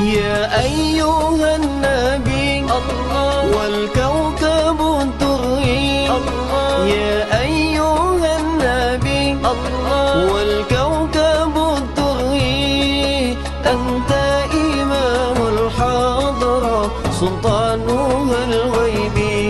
يا أيها النبي والكوكب الدري يا أيها النبي والكوكب الدري أنت إمام الحضرة سلطانها الغيبي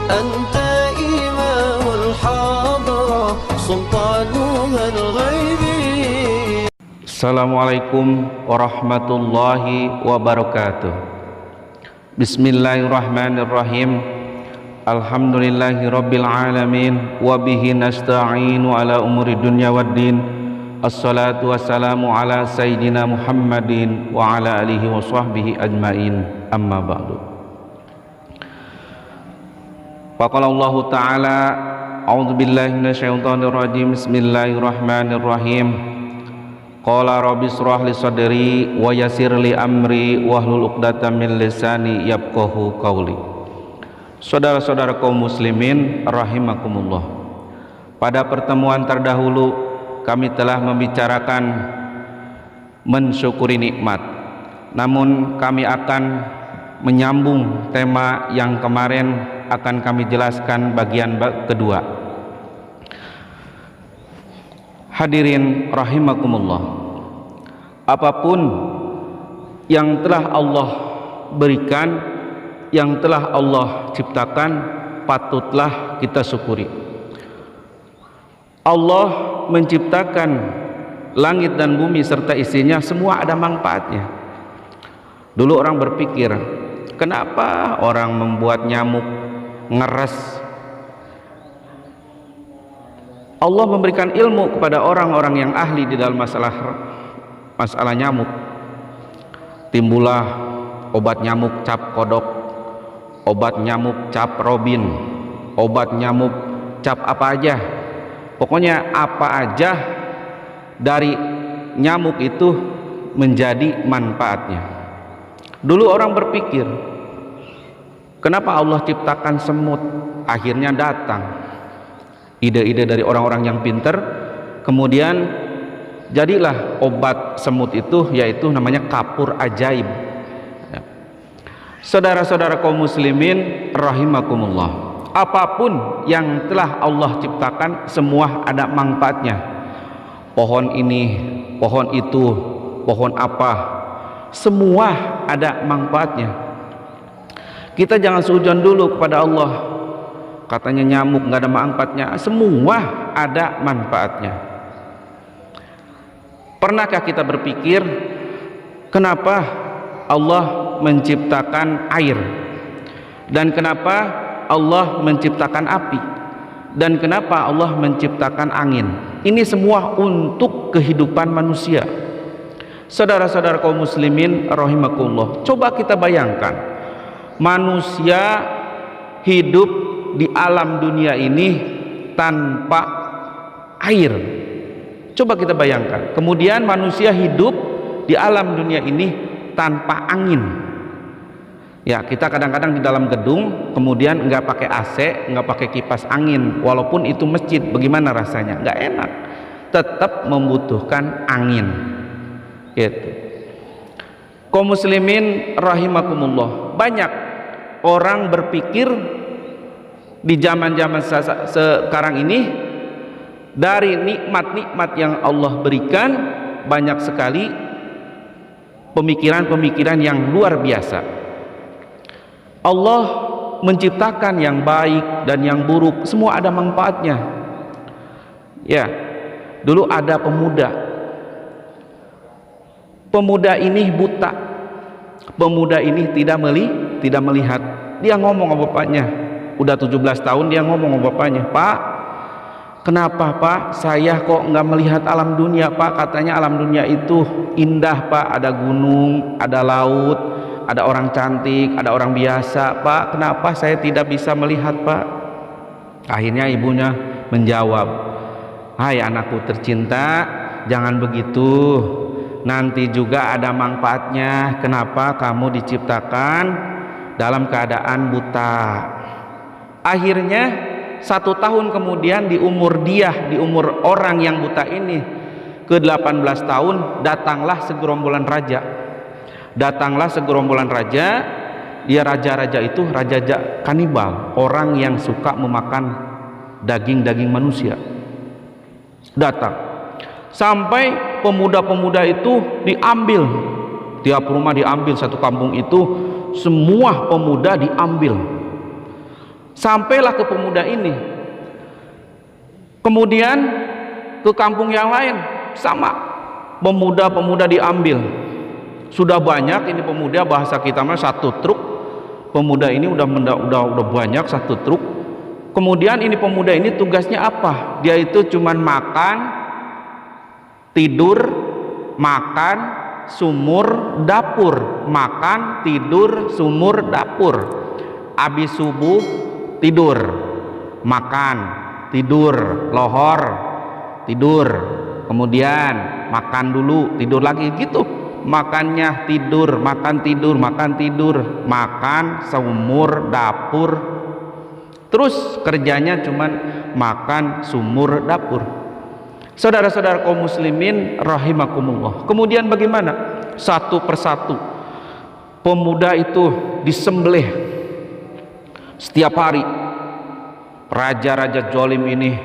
أنت إمام الحضرة سلطانها الغيبي. Assalamualaikum warahmatullahi wabarakatuh. Bismillahirrahmanirrahim. Alhamdulillahi rabbil alamin. Wabihi nasta'inu ala umuri dunya waddin. Assalatu wassalamu ala sayyidina Muhammadin wa ala alihi wa sahbihi ajmain. Amma ba'du. Faqala Allah ta'ala, a'udzu billahi minasyaitonir rajim. Bismillahirrahmanirrahim. Qala rabbi shrah li sadri wa yassir li amri wahlul 'uqdatam min lisani yafqahu qawli. Saudara-saudara kaum muslimin rahimakumullah. Pada pertemuan terdahulu kami telah membicarakan mensyukuri nikmat. Namun kami akan menyambung tema yang kemarin akan kami jelaskan bagian kedua. Hadirin rahimakumullah, apapun yang telah Allah berikan, yang telah Allah ciptakan, patutlah kita syukuri. Allah menciptakan langit dan bumi serta isinya, semua ada manfaatnya. Dulu orang berpikir, kenapa orang membuat nyamuk ngeres? Allah memberikan ilmu kepada orang-orang yang ahli di dalam masalah nyamuk. Timbullah obat nyamuk cap kodok, obat nyamuk cap robin, obat nyamuk cap apa aja. Pokoknya apa aja dari nyamuk itu menjadi manfaatnya. Dulu orang berpikir, kenapa Allah ciptakan semut? Akhirnya datang ide-ide dari orang-orang yang pintar, kemudian jadilah obat semut itu, yaitu namanya kapur ajaib. Saudara-saudara kaum muslimin rahimakumullah, apapun yang telah Allah ciptakan semua ada manfaatnya. Pohon ini, pohon itu, pohon apa, semua ada manfaatnya. Kita jangan suudzon dulu kepada Allah, katanya nyamuk nggak ada manfaatnya. Semua ada manfaatnya. Pernahkah kita berpikir, kenapa Allah menciptakan air, dan kenapa Allah menciptakan api, dan kenapa Allah menciptakan angin? Ini semua untuk kehidupan manusia. Saudara-saudara kaum muslimin rahimakumullah, coba kita bayangkan manusia hidup di alam dunia ini tanpa air. Coba kita bayangkan. Kemudian manusia hidup di alam dunia ini tanpa angin. Ya, kita kadang-kadang di dalam gedung kemudian nggak pakai AC, nggak pakai kipas angin, walaupun itu masjid, bagaimana rasanya? Nggak enak. Tetap membutuhkan angin. Gitu. Kaum muslimin rahimakumullah, banyak orang berpikir di zaman-zaman sekarang ini, dari nikmat-nikmat yang Allah berikan banyak sekali pemikiran-pemikiran yang luar biasa. Allah menciptakan yang baik dan yang buruk, semua ada manfaatnya. Ya, dulu ada pemuda ini buta, pemuda ini tidak melihat. Dia ngomong sama bapaknya, udah 17 tahun dia ngomong sama bapaknya, "Pak, kenapa Pak, saya kok nggak melihat alam dunia Pak? Katanya alam dunia itu indah Pak, ada gunung, ada laut, ada orang cantik, ada orang biasa Pak. Kenapa saya tidak bisa melihat Pak?" Akhirnya ibunya menjawab, "Hai anakku tercinta, jangan begitu, nanti juga ada manfaatnya. Kenapa kamu diciptakan dalam keadaan buta?" Akhirnya 1 tahun kemudian, di umur orang yang buta ini ke 18 tahun, datanglah segerombolan raja. Datanglah segerombolan raja. Dia raja-raja itu raja kanibal, orang yang suka memakan daging-daging manusia. Datang sampai pemuda-pemuda itu diambil, tiap rumah diambil, satu kampung itu semua pemuda diambil. Sampailah ke pemuda ini, kemudian ke kampung yang lain sama, pemuda-pemuda diambil. Sudah banyak ini pemuda, bahasa kita mah satu truk pemuda ini udah banyak, satu truk. Kemudian ini pemuda ini tugasnya apa? Dia itu cuman makan, tidur, makan, sumur, dapur, makan, tidur, sumur, dapur. Habis subuh tidur, makan, tidur, lohor, tidur, kemudian makan dulu, tidur lagi gitu. Makannya tidur, makan tidur, makan tidur, makan, sumur, dapur, terus kerjanya cuman makan, sumur, dapur. Saudara-saudara kaum muslimin rahimakumullah, kemudian bagaimana? Satu persatu pemuda itu disembelih setiap hari. Raja-raja zalim ini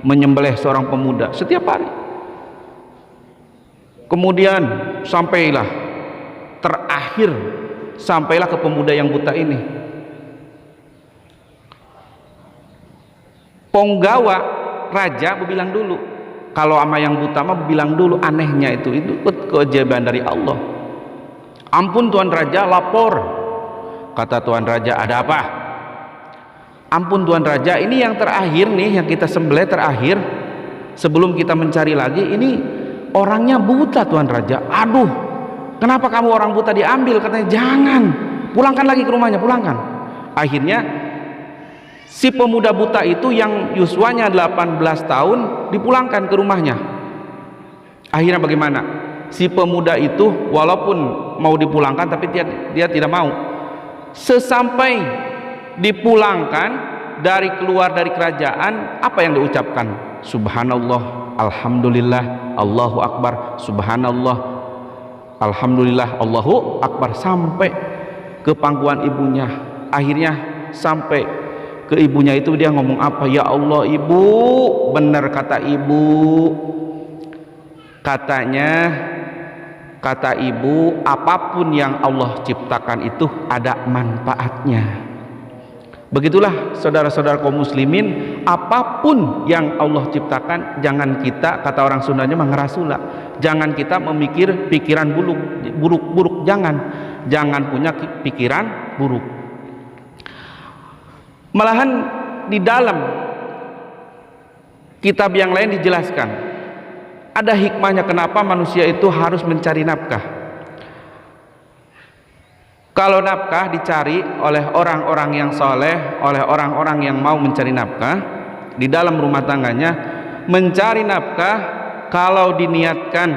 menyembelih seorang pemuda setiap hari. Kemudian sampailah ke pemuda yang buta ini. Penggawa raja bilang dulu, kalau sama yang buta mah bilang dulu, anehnya itu keajaiban dari Allah. Ampun Tuan Raja, lapor. Kata Tuan Raja, ada apa? Ampun Tuan Raja, ini yang terakhir nih, yang kita sembelih terakhir sebelum kita mencari lagi, ini orangnya buta Tuan Raja. Aduh, kenapa kamu orang buta diambil? Katanya jangan, pulangkan lagi ke rumahnya, pulangkan. Akhirnya si pemuda buta itu yang yuswanya 18 tahun dipulangkan ke rumahnya. Akhirnya bagaimana? Si pemuda itu walaupun mau dipulangkan tapi dia tidak mau. Sesampai dipulangkan, keluar dari kerajaan, apa yang diucapkan? Subhanallah, alhamdulillah, Allahu akbar, subhanallah, alhamdulillah, Allahu akbar, sampai ke pangkuan ibunya. Akhirnya sampai ke ibunya itu dia ngomong apa? Ya Allah ibu, benar kata ibu. Kata ibu, apapun yang Allah ciptakan itu ada manfaatnya. Begitulah saudara-saudara kaum muslimin, apapun yang Allah ciptakan, jangan kita, kata orang Sundanya mah ngerasula, jangan kita memikir pikiran buruk, jangan punya pikiran buruk. Malahan di dalam kitab yang lain dijelaskan ada hikmahnya kenapa manusia itu harus mencari nafkah. Kalau nafkah dicari oleh orang-orang yang soleh, oleh orang-orang yang mau mencari nafkah di dalam rumah tangganya, mencari nafkah kalau diniatkan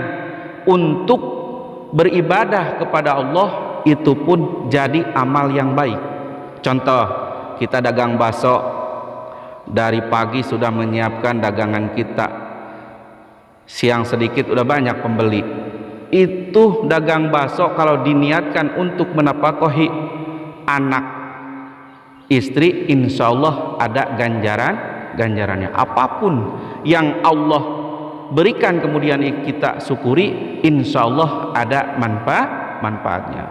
untuk beribadah kepada Allah, itu pun jadi amal yang baik. Contoh, kita dagang bakso, dari pagi sudah menyiapkan dagangan kita, siang sedikit udah banyak pembeli. Itu dagang bakso kalau diniatkan untuk menafkahi anak istri, insya Allah ada ganjarannya. Apapun yang Allah berikan kemudian kita syukuri, insya Allah ada manfaatnya.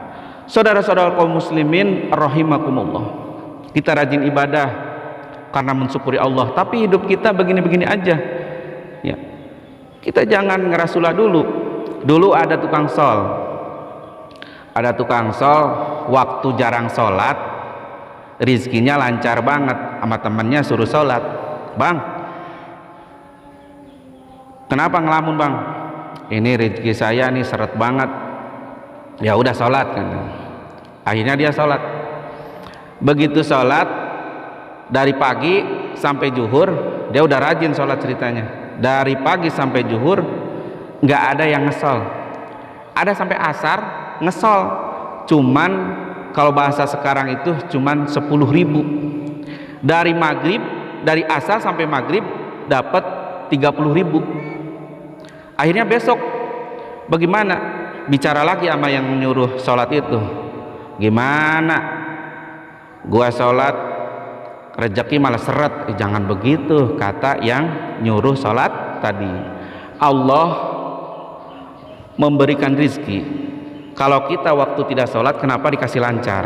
Saudara-saudara kaum muslimin rahimakumullah, kita rajin ibadah karena mensyukuri Allah, tapi hidup kita begini-begini aja ya. Kita jangan ngerasulah dulu. Dulu ada tukang sol, waktu jarang sholat, rizkinya lancar banget, sama temennya suruh sholat. Bang, kenapa ngelamun bang? Ini rizki saya nih seret banget. Ya udah sholat kan. Akhirnya dia sholat. Begitu sholat, dari pagi sampai zuhur dia udah rajin sholat ceritanya. Dari pagi sampai zuhur nggak ada yang ngesol, ada sampai asar ngesol, cuman kalau bahasa sekarang itu cuman 10.000. Dari maghrib, dari asar sampai maghrib dapat 30.000. Akhirnya besok bagaimana? bicara lagi sama yang nyuruh sholat itu, gimana gua sholat rezeki malah seret. Jangan begitu, kata yang nyuruh sholat tadi. Allah memberikan rizki. Kalau kita waktu tidak sholat, kenapa dikasih lancar?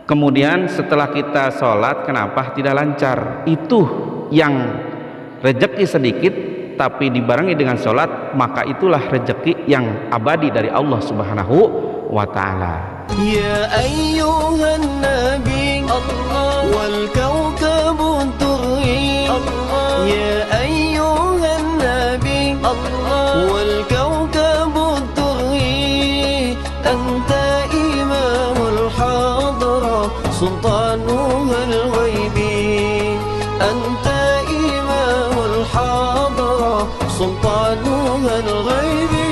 Kemudian setelah kita sholat, kenapa tidak lancar? Itu yang rezeki sedikit tapi dibarengi dengan sholat, maka itulah rezeki yang abadi dari Allah Subhanahu wa ta'ala. Ya ayyuhan nabi Allah wal kawkabun turri Allah. Ya ayyuhan nabi Allah wal kawkabun turri. Anta imamul hadra sultanuha al-ghaibi. Anta imamul hadra sultanuha al-ghaibi.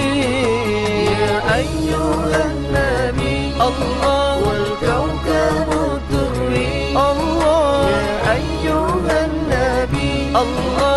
Ya ayyuhan nabi Allah wal kawkabu turri Allah. Ya ayyuhan nabi Allah